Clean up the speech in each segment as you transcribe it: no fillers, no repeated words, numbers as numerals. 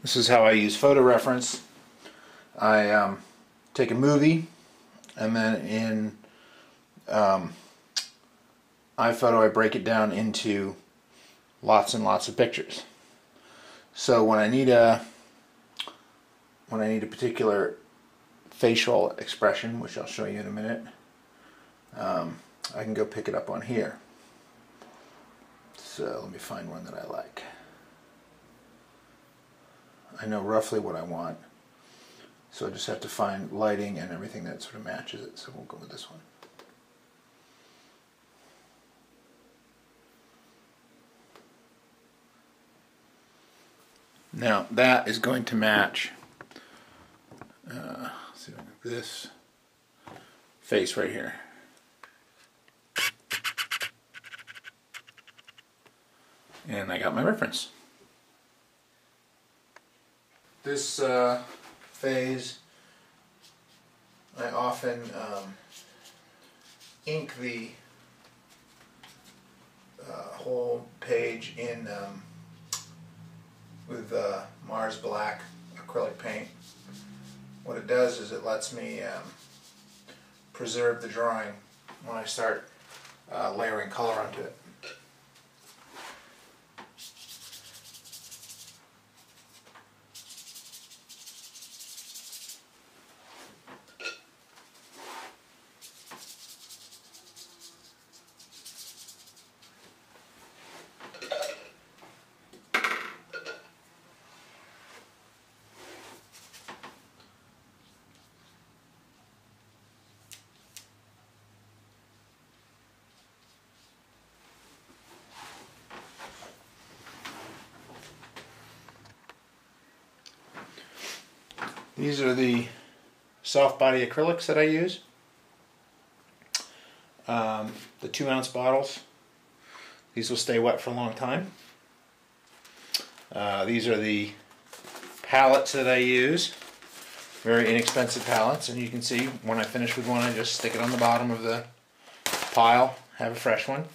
This is how I use photo reference. I take a movie, and then in iPhoto I break it down into lots and lots of pictures. So when I need a particular facial expression, which I'll show you in a minute, I can go pick it up on here. So let me find one that I like. I know roughly what I want, so I just have to find lighting and everything that sort of matches it. So we'll go with this one. Now that is going to match this face right here. And I got my reference. This phase, I often ink the whole page in with Mars Black acrylic paint. What it does is it lets me preserve the drawing when I start layering color onto it. These are the soft body acrylics that I use. The 2-ounce bottles. These will stay wet for a long time. These are the palettes that I use. Very inexpensive palettes, and you can see when I finish with one I just stick it on the bottom of the pile, have a fresh one.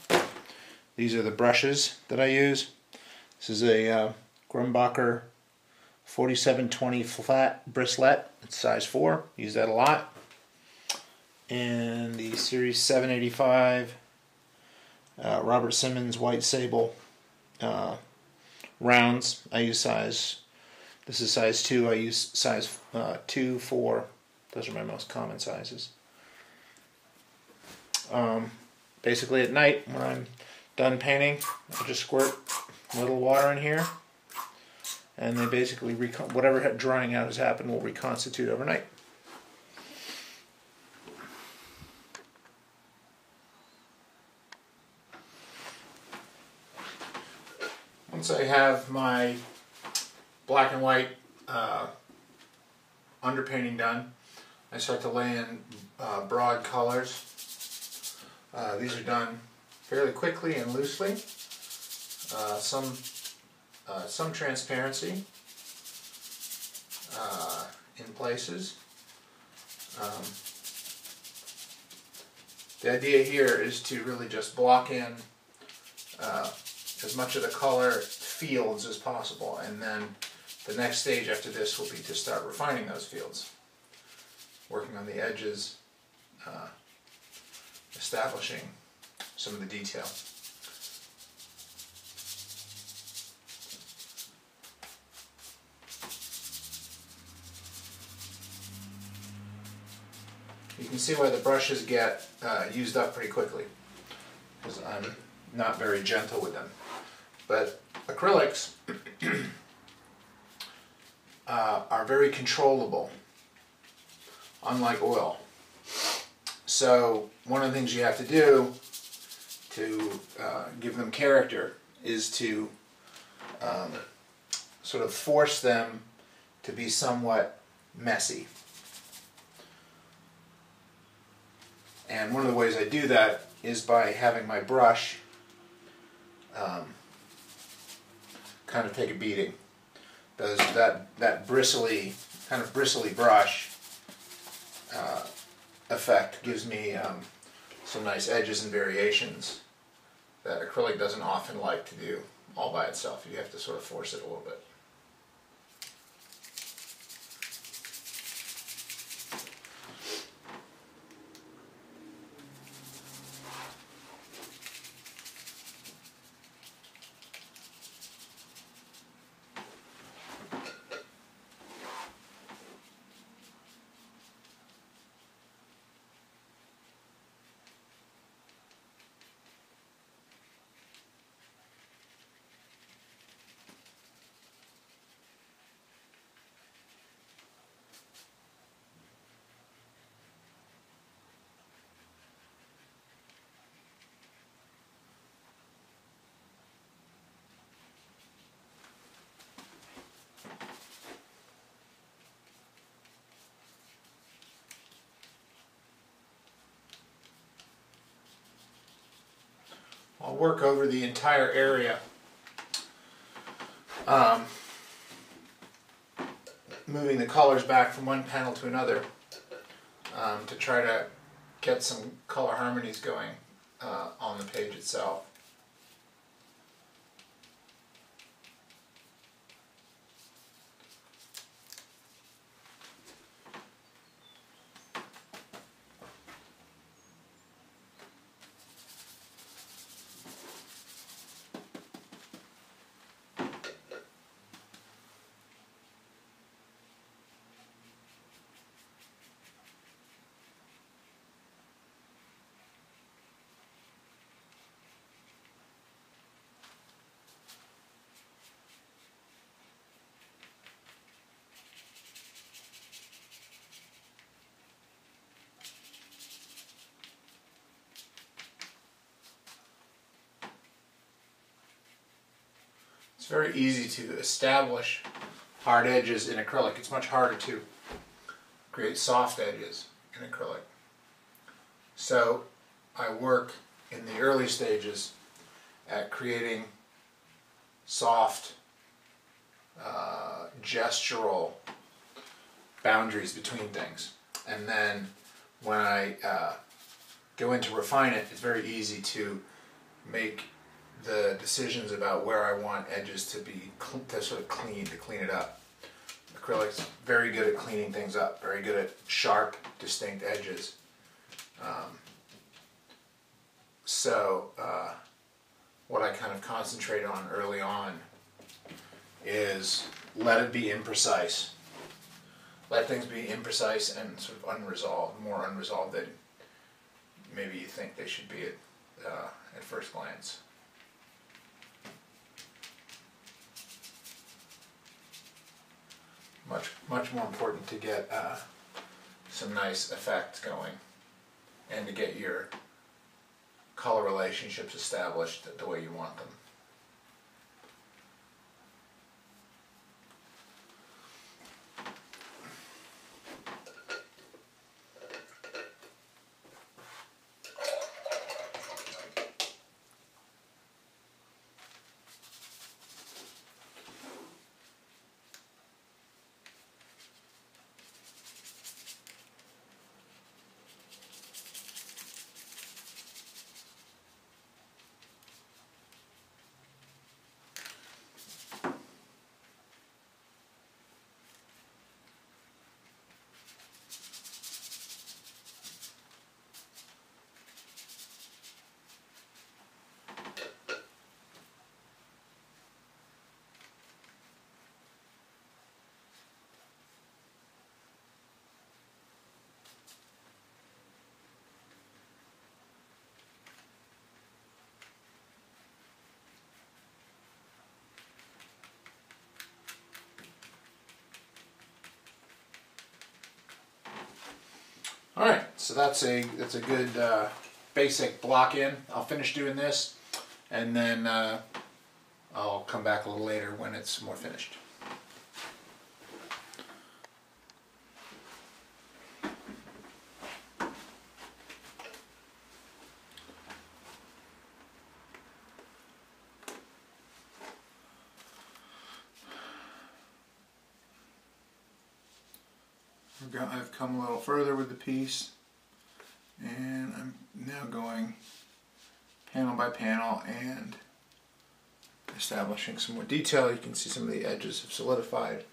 These are the brushes that I use. This is a Grumbacher 4720 flat bristlette. It's size 4. Use that a lot. And the Series 785 Robert Simmons White Sable rounds. I use size. This is size 2. I use size 2, 4. Those are my most common sizes. Basically, at night when I'm done painting, I just squirt a little water in here. And they basically, whatever drying out has happened will reconstitute overnight. Once I have my black and white underpainting done, I start to lay in broad colors. These are done fairly quickly and loosely. Some transparency in places. The idea here is to really just block in as much of the color fields as possible, and then the next stage after this will be to start refining those fields, working on the edges, establishing some of the detail. You can see why the brushes get used up pretty quickly, because I'm not very gentle with them. But acrylics are very controllable, unlike oil. So one of the things you have to do to give them character is to sort of force them to be somewhat messy. And one of the ways I do that is by having my brush kind of take a beating. That bristly, kind of bristly brush effect gives me some nice edges and variations that acrylic doesn't often like to do all by itself. You have to sort of force it a little bit. I'll work over the entire area, moving the colors back from one panel to another to try to get some color harmonies going on the page itself. It's very easy to establish hard edges in acrylic. It's much harder to create soft edges in acrylic. So I work in the early stages at creating soft gestural boundaries between things. And then when I go in to refine it, it's very easy to make the decisions about where I want edges to be sort of clean, to clean it up. Acrylic's very good at cleaning things up, very good at sharp, distinct edges. So what I kind of concentrate on early on is let it be imprecise. Let things be imprecise and sort of unresolved, more unresolved than maybe you think they should be at first glance. Much more important to get some nice effects going and to get your color relationships established the way you want them. Alright, so that's a good basic block in. I'll finish doing this and then I'll come back a little later when it's more finished. I've come a little further with the piece, and I'm now going panel by panel and establishing some more detail. You can see some of the edges have solidified.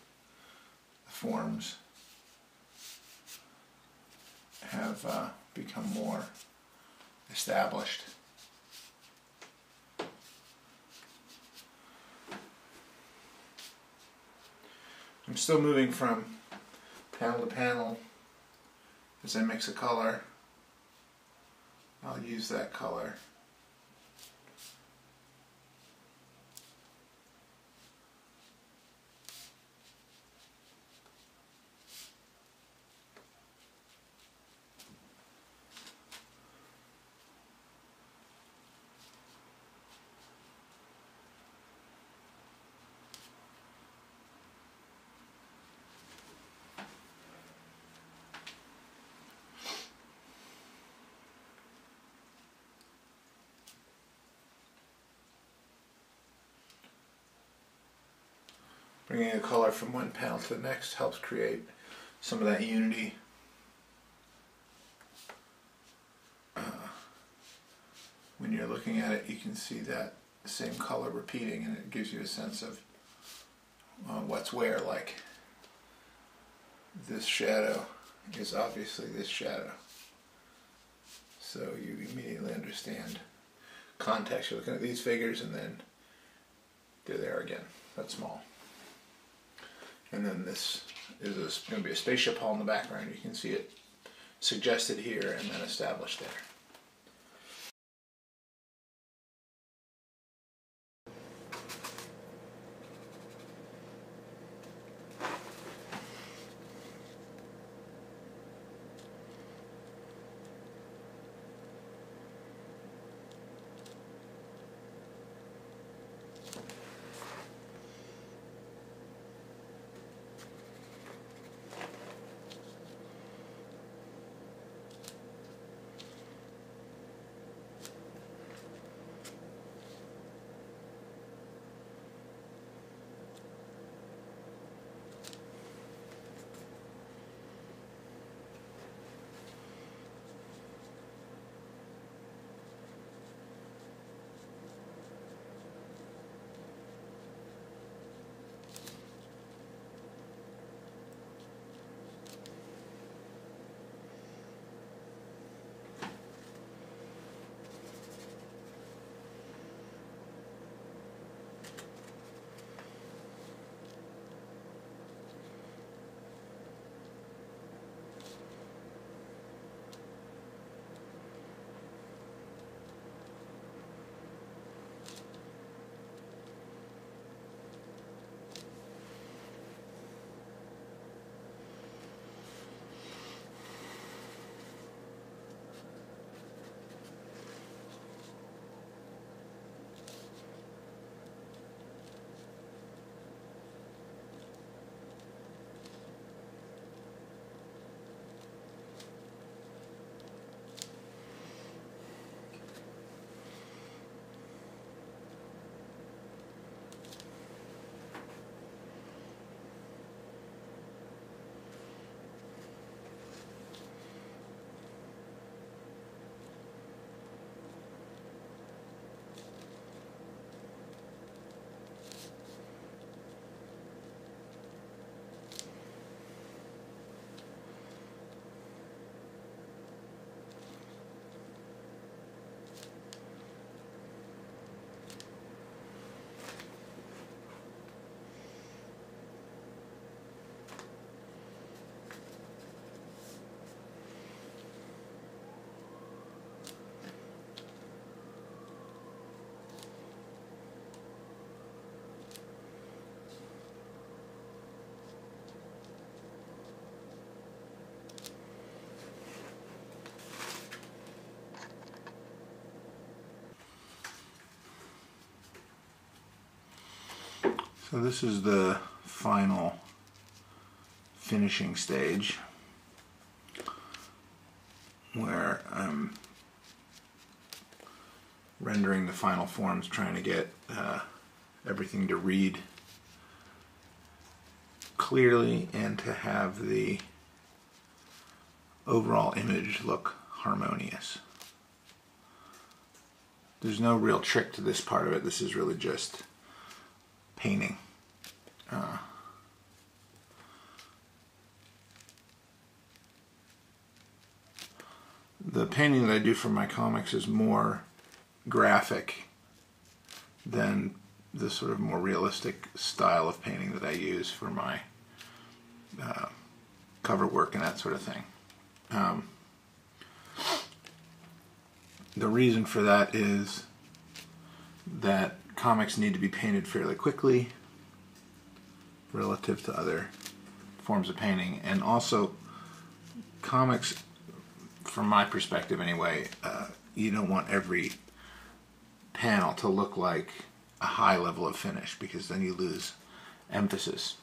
The forms have become more established. I'm still moving from panel to panel as I mix a color. I'll use that color. bringing a color from one panel to the next helps create some of that unity. When you're looking at it, you can see that same color repeating, and it gives you a sense of what's where. Like this shadow is obviously this shadow, so you immediately understand context. You're looking at these figures and then they're there again, that small. And then this is going to be a spaceship hull in the background. You can see it suggested here and then established there. So this is the final finishing stage where I'm rendering the final forms, trying to get everything to read clearly and to have the overall image look harmonious. There's no real trick to this part of it. This is really just painting. The painting that I do for my comics is more graphic than the sort of more realistic style of painting that I use for my cover work and that sort of thing. The reason for that is that comics need to be painted fairly quickly relative to other forms of painting, and also comics, from my perspective anyway, you don't want every panel to look like a high level of finish, because then you lose emphasis.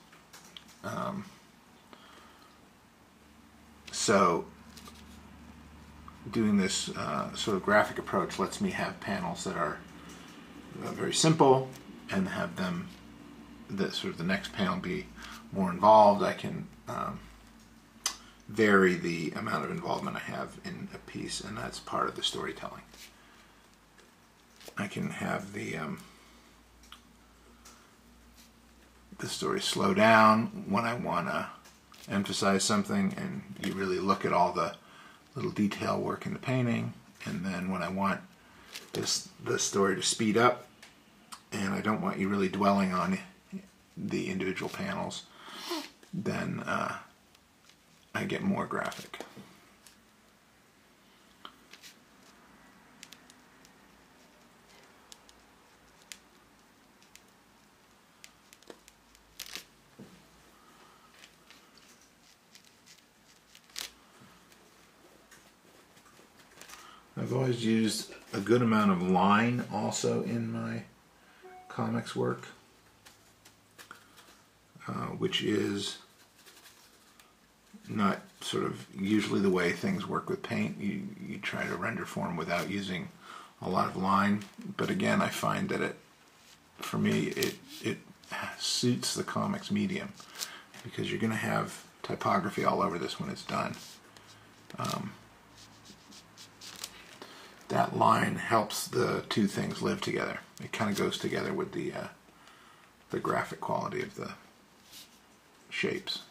So doing this sort of graphic approach lets me have panels that are very simple and have them the next panel be more involved, I can vary the amount of involvement I have in a piece, and that's part of the storytelling. I can have the story slow down when I want to emphasize something, and you really look at all the little detail work in the painting. And then when I want the story to speed up, and I don't want you really dwelling on the individual panels, then I get more graphic. I've always used a good amount of line also in my comics work, which is not sort of usually the way things work with paint. You try to render form without using a lot of line, but again, I find that for me it suits the comics medium, because you're going to have typography all over this when it's done. That line helps the two things live together. It kind of goes together with the graphic quality of the shapes.